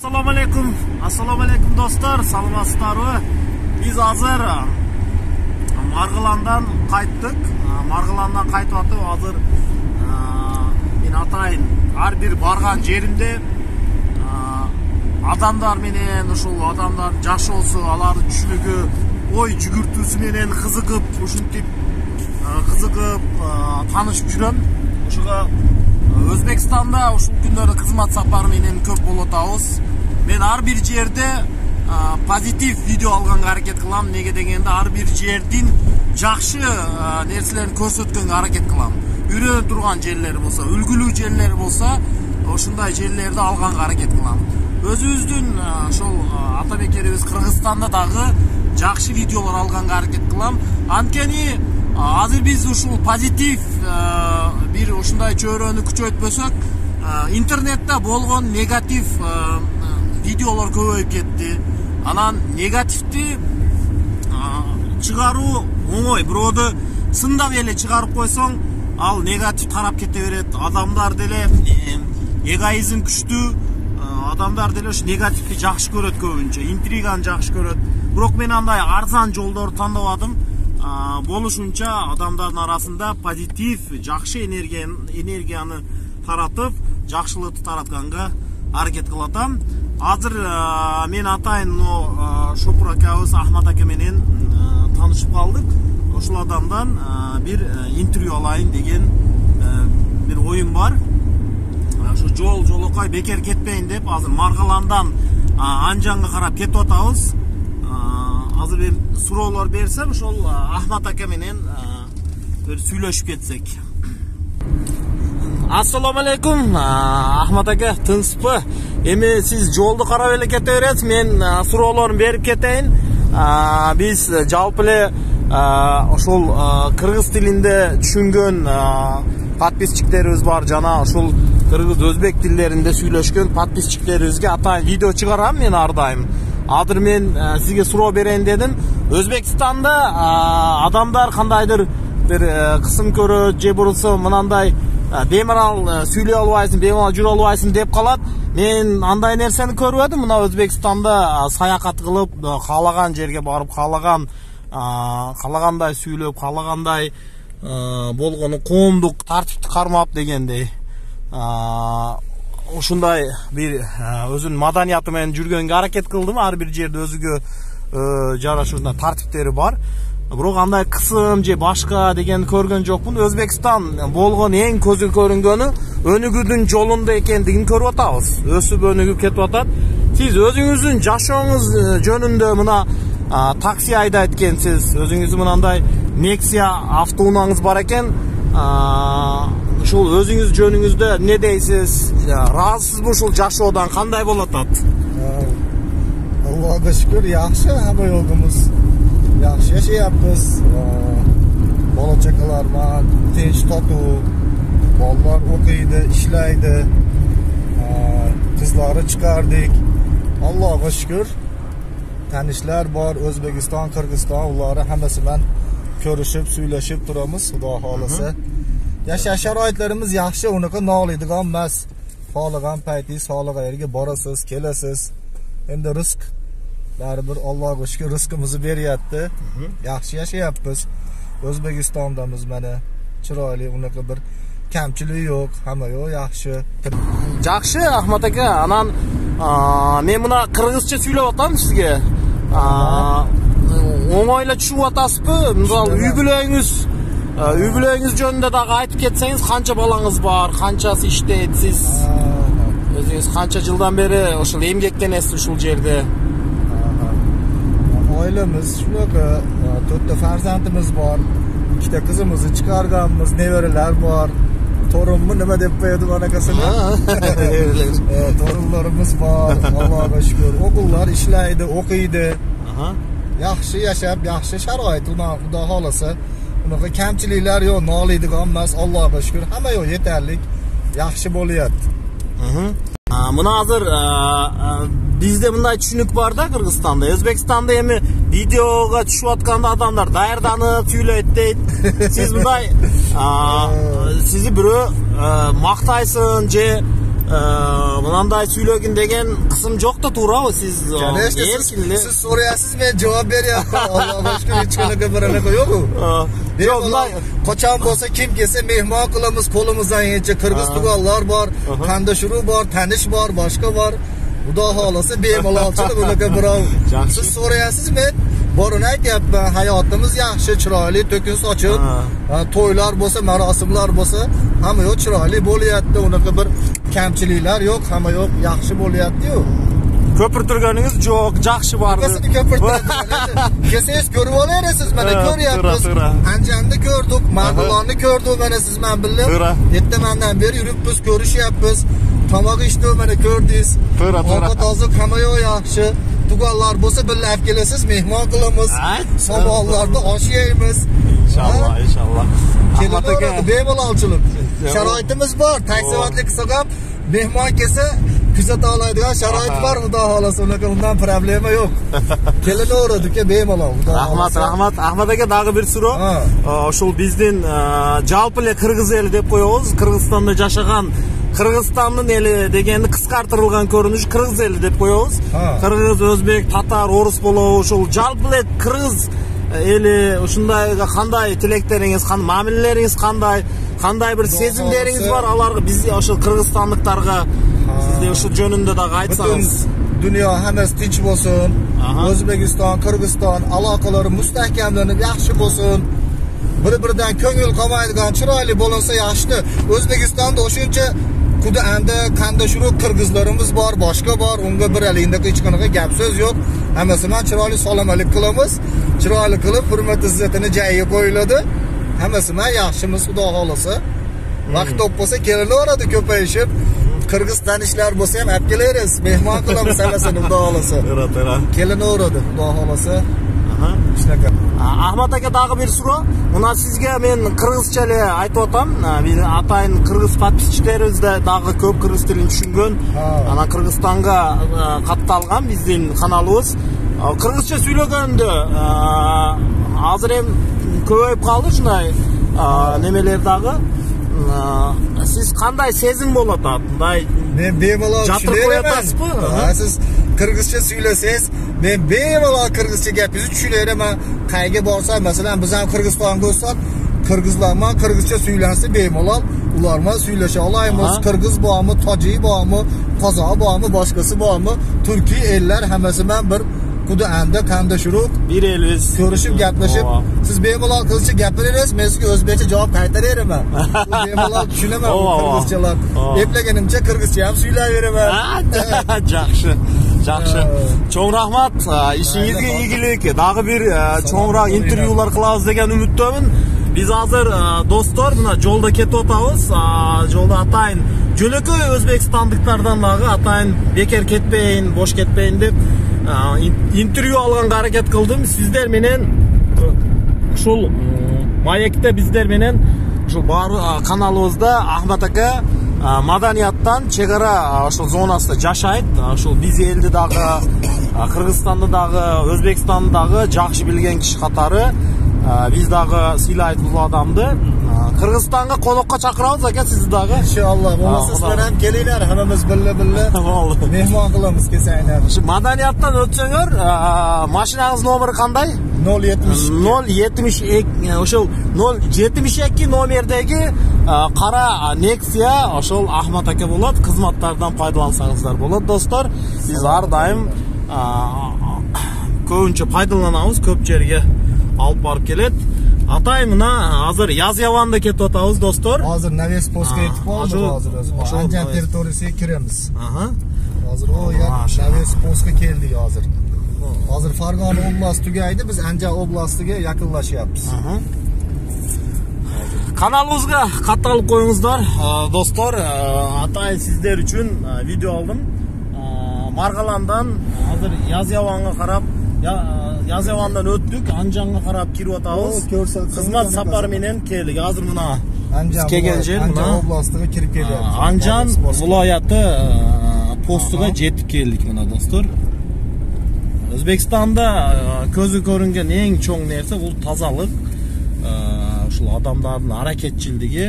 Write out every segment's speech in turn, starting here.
Assalomu alaykum dostlar, salamatsыздарбы? Biz hazır Margılandan qayttık. Margılandan qaytıp atıp hazır men atayın har bir bargan jerimde adamlar menen ушул адамдар жакшы болсо, алардын түшүнүгү, ой жүгүртүүсү менен кызыгып, ушинтип кызыгып таанышып жүрөм. Ушуга Өзбекстанда ушул күндөрдө кызмат сапары менен көп болуп атабыз. Мен ар бир жерде позитив видео алганга аракет кылам. Неге дегенде ар бир жердин жакшы нерселерин көрсөткөнгө аракет кылам. Үйрөнүп турган жерлер болсо, үлгүлүү жерлер болсо, ошундай жерлерди алганга аракет кылам. Өзүбүздүн ошол ата мекенибиз Кыргызстанда дагы жакшы видеолор алганга аракет кылам. Анткени азыр биз ушул позитив бир ушундай чөйрөнү күчөйтпөсөк, интернетте болгон негатив видеолор көбөйүп кетти. Анан негативди чыгаруу оңой. Бирөөдү сындап эле чыгарып койсоң, ал негатив тарап кете берет. Адамдар деле эгоизм күчтүү. Адамдар деле ушу негативди жакшы көрөт көбүнчө, интриганы жакшы көрөт. Бирок мен андай арзан жолдорду тандабадым. Болушунча адамдардын арасында позитив, жакшы энергияны таратып, жакшылыкты таратканга аракет кылатам. Азыр мен атайын Шопур акабыз Ахмат ака менен таанышып калдык. Ошол адамдан бир интервью алайын деген бир оюм бар. Ошо жолокой бекер кетпейин деп азыр Маргыландан Анжанга карап кетип атабыз. Азыр бир суроолор берсем, ошол Ахмат ака менен бир сүйлөшүп кетсек. Assalomu alaykum Ahmad aka, tinchlikmi? Эми siz жолду карап эле кете бересиз, мен суроолорун берип кетейин. Биз жалпы эле ошол кыргыз тилинде түшүнгөн подписчиктерибиз бар, жана ошол кыргыз өзбек тилдеринде сүйлөшкөн подписчиктерибизге атайын видео чыгарам мен ар дайым. Азыр мен сизге суроо берейин дедим. Өзбекстанда адамдар кандайдыр бир кысым көрөт, же болбосо мынандай бемарал сүйлөй албайсың, бемарал жүрө албайсың деп калат. Мен андай нерсени көрбөдүм. Мына Өзбекстанда саякат кылып, каалаган жерге барып, каалагандай сүйлөп, каалагандай болгону коомдук тартипти кармап дегендей. Ушундай бир өзүнүн маданиятı менен жүргөнгө аракет кылдым. Ар бир жерде өзүгө жарашууна тартиптери бар. Бирок андай кысым же башка деген көргөн жокмун. Өзбекстан болгон эң көзгө көрүнгөнү өнүгүүдүн жолунда экендигин көрүп атабыз. Өсүп өнүгүп кетип атат. Сиз өзүңүздүн жашооңуз жөнүндө мына такси айдайт экенсиз. Өзүңүздүн мындай Nexia автоунааңыз бар экен. Ушул өзүңүз жөнүңүздө не дейсиз? Ыраазысызбы ушул жашоодон? Кандай болуп атат? Аллага шүкүр, жакшы, аба жолубуз. Жакшы жашайбыз. Бала чакалар бар, тынч татуу. Балдар окуйду, иштейди. Кызлары чыгардык. Аллага шүкүр. Танышлар бар, Өзбекстан, Кыргызстан, улары хаммасы менен көрүшүп, сүйлөшүп турамыз, Xudo xohlasa. Yashash sharoitlarimiz yaxshi, unaqa noliydigan emas. Xohlagan paytingiz xohlagan yerga borasiz, kelasiz. Endi rizq baribir Allohga shukr rizqimizni beryapti. Yaxshi yashayapmiz. O'zbekistondamiz mana. Chiroyli, unaqa bir kamchilik yo'q, hamma yo'q, yaxshi. Жақсы, Ахмат ака. Анан мен мына кыргызча сүйлөп атам сизге. Оңойло түшүп атасызбы? Мисалы, үй бүлөңүз жөнүндө дагы айтып кетсеңиз, канча балаңыз бар, канчасы иштейт, сиз өзүңүз канча жылдан бери ошол эмгектенесиз ушул жерде? Oilamiz shunaqa, 4 ta farzandimiz bor, 2 ta qizimizni chiqarganmiz, nevaralar bor. Torunmu nima deb qo'yadi anaqasini? Torunlarimiz bor, Allohga shukr. O'g'illar ishlaydi, o'qiydi. Yaxshi yashab, yaxshi sharoit, Xudo xolasa. Unaqa kamchiliklar yo'q, noliydigan emas, Allohga shukr. Hamma yo'q, yetarli. Yaxshi bo'lyapti. Mına hazır bizde mınday түшүнүк бар да Кыргызстанда. Өзбекстанда эми видеога түшүп атканда адамдар даярданып сүйлөйт дейт. Сиз мындай сизи бирөө мактайсын же mынандай сүйлөгүн деген кысым жок да, туурабы? Сиз эркин эле. Siz so'rayapsiz, men javob beryapman. Allohga shukr, hech qanaqa biranaqa yo'q-ku. Yo'q, qachon bo'lsa kim kelsa mehmon qilamiz, qo'limizdan yetsa. Qirg'iz tugallar bor, qandashuru bor, tanish bor, boshqa bor. Xudo xolasa bemalolchilik unaqa birov. Siz so'rayapsiz, men borini aytyapman. Hayotimiz yaxshi, chiroyli, to'kin sochiq. To'ylar bo'lsa, marosimlar bo'lsa, hamma yo'q chiroyli bo'lyapti. Unaqa bir kamchiliklar yo'q, hamma yo'q yaxshi bo'lyapti-yu. Köpürtürgönünüz çok, жақшы vardı. Nasıl Kesinlikle görüp olayısınız, bana görüyorsunuz. Ancan'da gördük, Margulan'ı gördük, bana siz ben bildim. Yettemenden beri yürüp biz görüşüyoruz. Tamak işte bana gördünüz. Orta tazı kamaya yaxşı. Tugallar bolsa birlep gelesiz, mehman kılımız. Sabahlarda aş yeyimiz. İnşallah, inşallah. Kelime orada, bemalolchilik. Şaraitimiz var, taksivatlı kısakam. Mehman kese kuzat alaydigan sharoit bor, xudo xolasa, undan problema yo'q. Kelini o'radik-a, bemalol. Rahmat. Ahmad aka, dag'i bir so'rov. Ошол биздин жалпы эле кыргыз эли деп коебуз. Кыргызстанда жашаган Кыргызстандын эли дегенди кыскартырылган көрүнүш кыргыз эли деп коебуз. Кыргыз, өзбек, татар, орус болобу, ошол жалпы эле кыргыз эли ушундайга кандай тилектериңиз, мамилелериңиз кандай bir сезимдериңиз бар аларга, биз ошол кыргызстандыктарга sizde şu jönünde de aytsanız. Dünya hammasi tinch bo'lsin. O'zbekiston, Qirg'iziston aloqalari mustahkamlanib yaxshi bo'lsin. Bir-biridan ko'ngil qolmaydigan chiroyli bo'linsa yaxshi. O'zbekistonda o'shuncha quda anda qandashuru qirg'izlarimiz bor, boshqa bor. Unga bir alingdagi hech qanaqa gap so'z yo'q. Hammasi bilan chiroyli salomatlik qilamiz. Chiroyli qilib hurmat izzatini joyiga qo'yiladi. Hammasi bilan yaxshimiz, xudo xolasa. Vaqt topsa kelaveradi ko'payishib. Kırgız tanışlar bo'lsa ham olib keleriz. Mehmon qilamiz hammasini, xudo xolasa. Kelini o'radi, xudo xolasa. Shunaqa. Ahmad aka, dag'i bir so'rov. Muna sizga men qirg'izcha ele aytib o'tam. Bir atayin qirg'iz подписчиктерибизде dag'i ko'p qirg'iz tilini tushungan. Ana Qirg'izistonga qatalgan bizning kanalimiz. Qirg'izcha сөйлөгөндө hozir ham ko'payib qoldi shunday nemeler dag'i. Siz qanday sezim bo'ladi? Men bemalol tushunayapman. Siz qirg'izcha сөйлесеңiz, men bemalol qirg'izcha gapingizni tushunayapman. Qayga borsam, masalan, biz ham Qirg'izistonga o'tsak, qirg'izlarman qirg'izcha söylense bemalol ularman söyleşe olaymiz. Qirg'iz bormi, tojik bormi, qozoq bormi, boshqasi bormi, turkiy ellar hammasi bilan bir quda anda qandashurib bir elbiz ko'rishib gaplashib, siz bemalol qirg'izcha gapirasiz, men sizga o'zbekcha javob qaytaraman. Bemalol tushunaman qirg'izchalar. Eplaganimcha qirg'izcha ham söylayveraman. Жақшы. Çoğ rahmat. İşinizge iyilik. Dagı bir çoğra intervyular qilamiz degan umiddaman. Biz hozir do'stlar buna yo'lda ketib o'tamiz. Yo'lda atayin jo'lakay o'zbekistonliklardan dagı atayin bekor ketmeyin, bo'sh ketmeyin deb intervyu olganga harakat qildim. Sizlar menen ушул маекте bizler menen ушул бар kanalımızda Ahmad aka madaniyattan chegara ошол zonasida жашайт. Ошол биз элди дагы, Кыргызстанды дагы, Өзбекстанды дагы жакшы билген киши катары биз дагы сыйлайт бул адамды. Кыргызстанга конокко чакырабыз ака сизди дагы. Inşallah. Bo'lmasa sizlar ham kelinglar, hammamiz birga mehmon qilamiz kelsanglar. Shu madaniyatdan o'tsanglar, mashinangiz nomeri qanday? 072 ошол 072 номердеги qara Nexia ошол Ahmad aka болот. Кызматтардан пайдалансаңыздар болот, достор. Биз ар дайым көбүнчө пайдаланабыз, көп жерге алып барып келет. Атay mına hazır yaz yavanda ketip atağız dostlar. Hazır Novespolska yetip oldu hazır. Anjan teritoriyasiga kiramiz. Hazır o yer Novespolska keldi hazır. Hazır Farg'ona oblasti tugaydi, biz Anjan oblastiga yaqinlashyapmiz. Kanalımızga qatalib qo'yingizlar dostlar. Atay sizler uchun video oldim. Marg'alandan hazır yaz yavanga qarab Yazyavandan öttük, Anjan'a qarab kirib atamiz. Xizmat sapari menen keldik. Hozir mına Anjan oblastiga kirib kelyapmiz. Anjan viloyati postiga yetib keldik mına dostlar. O'zbekistonda ko'zi ko'ringan eng cho'ng narsa bu tozalik. Shu odamlarning harakatchiligi,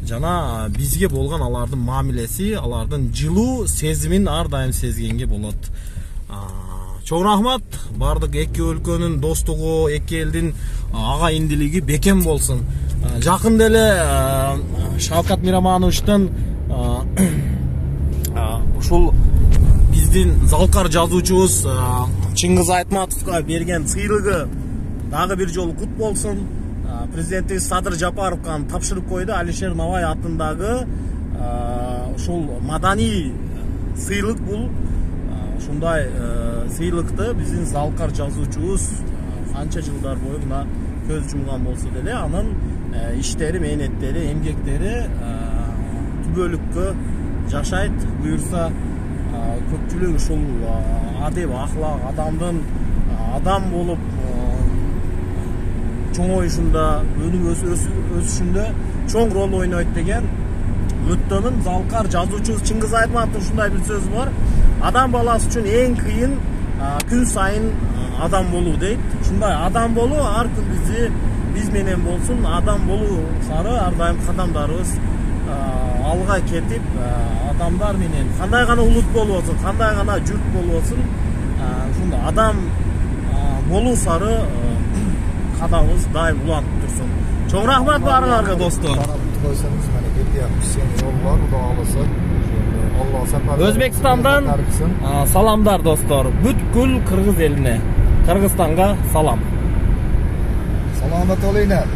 жана бизге болгон алардын мамилеси, алардын жылуу сезимин ар дайым сезгенге болот. Чоң рахмат. Бардык эки өлкөнүн достугу, эки элдин ага индилиги бекем болсун. Жакында эле Шавкат Мирамановичтин ушул биздин залкар жазуучубуз Чыңгыз Айтматовго берген сыйлыгы дагы бир жолу кут болсун. Президентибиз Садыр Жапаровго тапшырып койду. Алишер Навай атындагы ушул маданий сыйлык бул. Ушундай сыйлыкты биздин залкар жазуучубуз канча жылдар бою мына көз жумган болсо деле анын иштери, мээнеттери, эмгектери түбөлүккө жашайт. Буюрса көпчүлүк ушул адеп ахлак адамдын адам болуп чоңоюшунда, өнүп өсүшүндө чоң рол ойнойт деген үмүттөмүн. Залкар жазуучубуз Чыңгыз Айтматовдун ушундай бир сөзү бар. Адам баласы үчүн эң кыйын күн сайын адам болуу дейт. Ушундай адам болуу ар күн биз менен болсун. Адам болуу сары ар дайым кадамдарыбыз алга кетип, адамдар менен кандай гана улут болбосун, кандай гана журт болбосун, ушундай адам болуу сары кадамыбыз дайым улантып турсун. Чоң рахмат баарыңарга достор. Koysanız bana ketiyapmiz sen yollar Xudo xolasa. Allah safar. Өзбекстандан саламдар достор. Бүткүл кыргыз элине. Кыргызстанга салам. Salomat olinglar.